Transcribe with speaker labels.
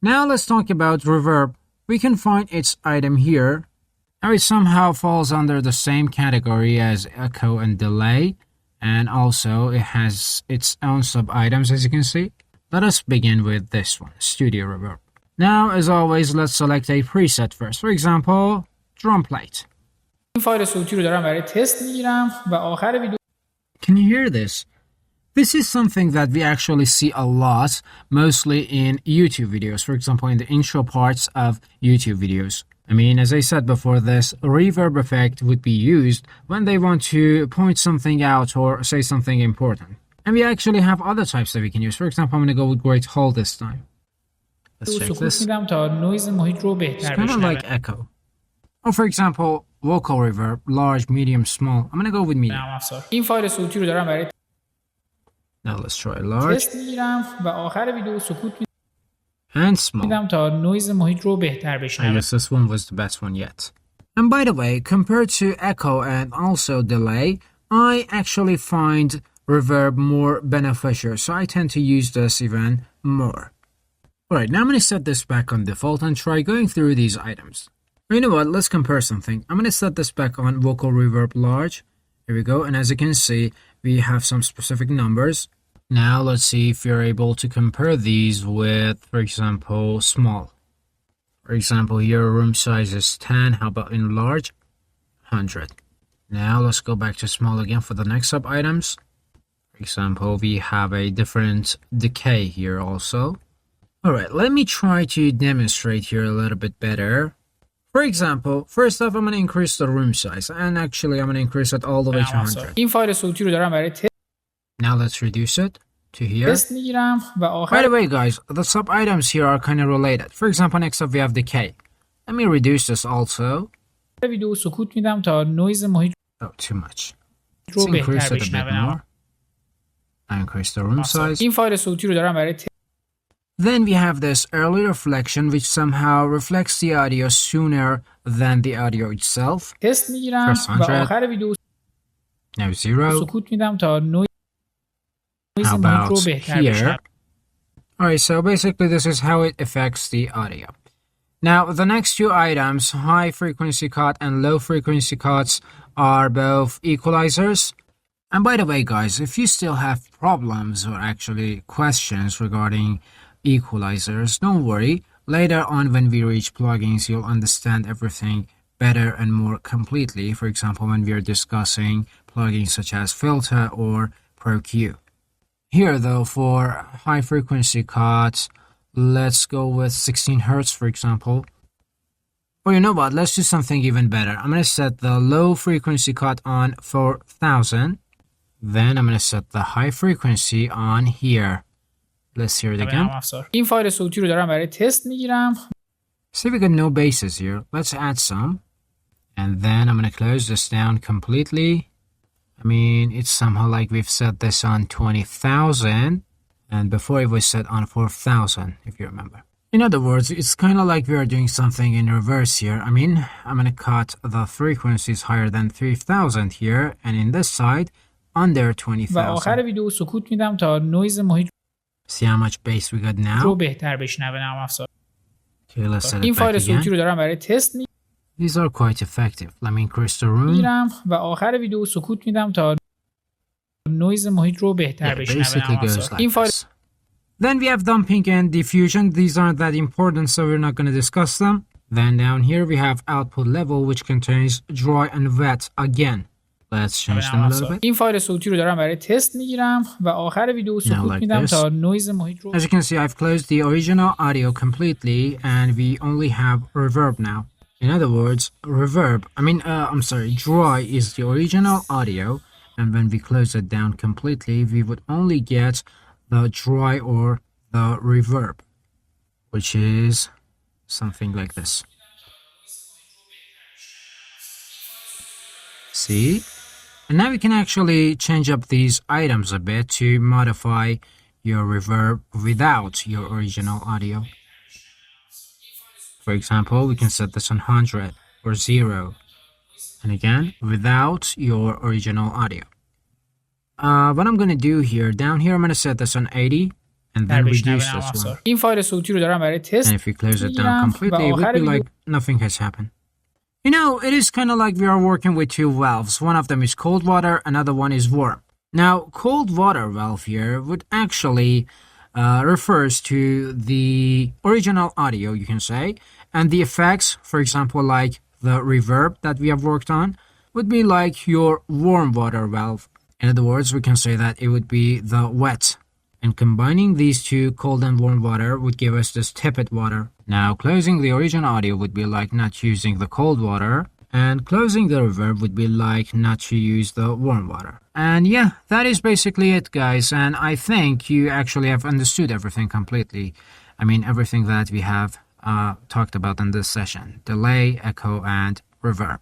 Speaker 1: Now let's talk about reverb. We can find its item here. Now it somehow falls under the same category as echo and delay, and also it has its own sub-items, as you can see. Let us begin with this one, Studio Reverb. Now, as always, let's select a preset first. For example, drum plate.
Speaker 2: فایل صوتی رو دارم برای تست میگیرم و آخر ویدیو
Speaker 1: Can you hear this? This is something that we actually see a lot, mostly in YouTube videos, for example, in the intro parts of YouTube videos. I mean, as I said before, this reverb effect would be used when they want to point something out or say something important. And we actually have other types that we can use. For example, I'm going to go with Great Hall this time. Let's check this.
Speaker 2: میدم تا نویز محیط رو بهتر
Speaker 1: It's kind of like echo. Or for example, vocal reverb, large, medium, small. I'm going to go with medium.
Speaker 2: این فایل صوتی رو دارم برای
Speaker 1: Now let's try large
Speaker 2: تست میگیرم و آخر ویدیو سکوت
Speaker 1: and small.
Speaker 2: میدم تا نویز محیط رو بهتر
Speaker 1: I
Speaker 2: بشنوه.
Speaker 1: guess this one was the best one yet. And by the way, compared to echo and also delay, I actually find reverb more beneficial, so I tend to use this even more. Alright, now I'm going to set this back on default and try going through these items. You know what, let's compare something. I'm going to set this back on vocal reverb large. Here we go, and as you can see, we have some specific numbers. Now let's see if you're able to compare these with, for example, small. For example, here room size is 10. How about in large? 100. Now let's go back to small again for the next sub items. For example, we have a different decay here also. Alright, let me try to demonstrate here a little bit better. For example, first off, I'm going to increase the room size. And actually, I'm going to increase it all the way to 100.
Speaker 2: این فایل صوتی رو دارم برای
Speaker 1: Now let's reduce it to here.
Speaker 2: تست میگیرم و
Speaker 1: By
Speaker 2: آخر
Speaker 1: the way, guys, the sub-items here are kind of related. For example, next up we have decay. Let me reduce this also.
Speaker 2: ویدیو سکوت میدم تا نویز محیط
Speaker 1: Oh, too much. Let's
Speaker 2: رو
Speaker 1: increase
Speaker 2: بهتر
Speaker 1: it a bit
Speaker 2: بشنوه.
Speaker 1: more. I increase the room size.
Speaker 2: این فایل صوتی رو دارم برای
Speaker 1: Then we have this early reflection, which somehow reflects the audio sooner than the audio itself.
Speaker 2: تست میگیرم و آخر ویدیو
Speaker 1: Now 0.
Speaker 2: سکوت میدم تا نویز
Speaker 1: How
Speaker 2: محیط رو
Speaker 1: about
Speaker 2: بهتر
Speaker 1: here?
Speaker 2: بشنوه.
Speaker 1: Alright, so basically this is how it affects the audio. Now, the next two items, high frequency cut and low frequency cuts, are both equalizers. And by the way, guys, if you still have problems or actually questions regarding equalizers, don't worry. Later on when we reach plugins, you'll understand everything better and more completely. For example, when we are discussing plugins such as Filter or ProQ. Here though, for high frequency cuts, let's go with 16 Hertz, for example. Or you know what, let's do something even better. I'm going to set the low frequency cut on 4000. Then I'm going to set the high frequency on here. Let's hear it again.
Speaker 2: این فایل صوتی رو دارم برای تست میگیرم.
Speaker 1: See, we got no basses here. Let's add some. And then I'm going to close this down completely. I mean, it's somehow like we've set this on 20,000. And before it was set on 4,000, if you remember. In other words, it's kind of like we are doing something in reverse here. I mean, I'm going to cut the frequencies higher than 3,000 here. And in this side, under 20,000.
Speaker 2: و آخر ویدیو سکوت میدم تا نویز محیط
Speaker 1: See how much bass we got
Speaker 2: رو
Speaker 1: now?
Speaker 2: بهتر بشنوه. نرم افزار.
Speaker 1: Okay, let's set
Speaker 2: این
Speaker 1: it back
Speaker 2: فایل صوتی
Speaker 1: again.
Speaker 2: رو دارم برای تست
Speaker 1: These are quite effective. Let me increase the room.
Speaker 2: میگیرم و آخر ویدیو سکوت میدم تا نویز محیط رو بهتر
Speaker 1: Yeah,
Speaker 2: بشنوه.
Speaker 1: basically
Speaker 2: نرم
Speaker 1: goes
Speaker 2: افزار.
Speaker 1: like
Speaker 2: این فایل
Speaker 1: this. Then we have dumping and diffusion. These aren't that important, so we're not going to discuss them. Then down here we have output level, which contains dry and wet again. Let's change them a little bit.
Speaker 2: این فایل صوتی رو دارم برای تست میگیرم و آخر ویدیو سکوت
Speaker 1: like
Speaker 2: میدم
Speaker 1: this.
Speaker 2: تا نویز محیط رو
Speaker 1: As you can see, I've closed the original audio completely, and we only have reverb now. In other words, reverb, dry is the original audio, and when we close it down completely, we would only get the dry or the reverb, which is something like this. See? And now we can actually change up these items a bit to modify your reverb without your original audio. For example, we can set this on 100 or 0. And again, without your original audio. What I'm going to do here, down here I'm going to set this on 80. and
Speaker 2: در
Speaker 1: then
Speaker 2: بشنوه
Speaker 1: reduce
Speaker 2: نرم
Speaker 1: this one.
Speaker 2: افزار. این فایل صوتی رو دارم برای
Speaker 1: And
Speaker 2: تست
Speaker 1: if we close it down
Speaker 2: میگیرم و
Speaker 1: completely, it would
Speaker 2: آخر
Speaker 1: be
Speaker 2: ویدیو
Speaker 1: like nothing has happened. You know, it is kind of like we are working with two valves. One of them is cold water, another one is warm. Now, cold water valve here would actually refers to the original audio, you can say, and the effects, for example, like the reverb that we have worked on, would be like your warm water valve. In other words, we can say that it would be the wet. And combining these two, cold and warm water, would give us this tepid water. Now, closing the original audio would be like not using the cold water, and closing the reverb would be like not to use the warm water. And yeah, that is basically it, guys. And I think you actually have understood everything completely. I mean, everything that we have talked about in this session: delay, echo, and reverb.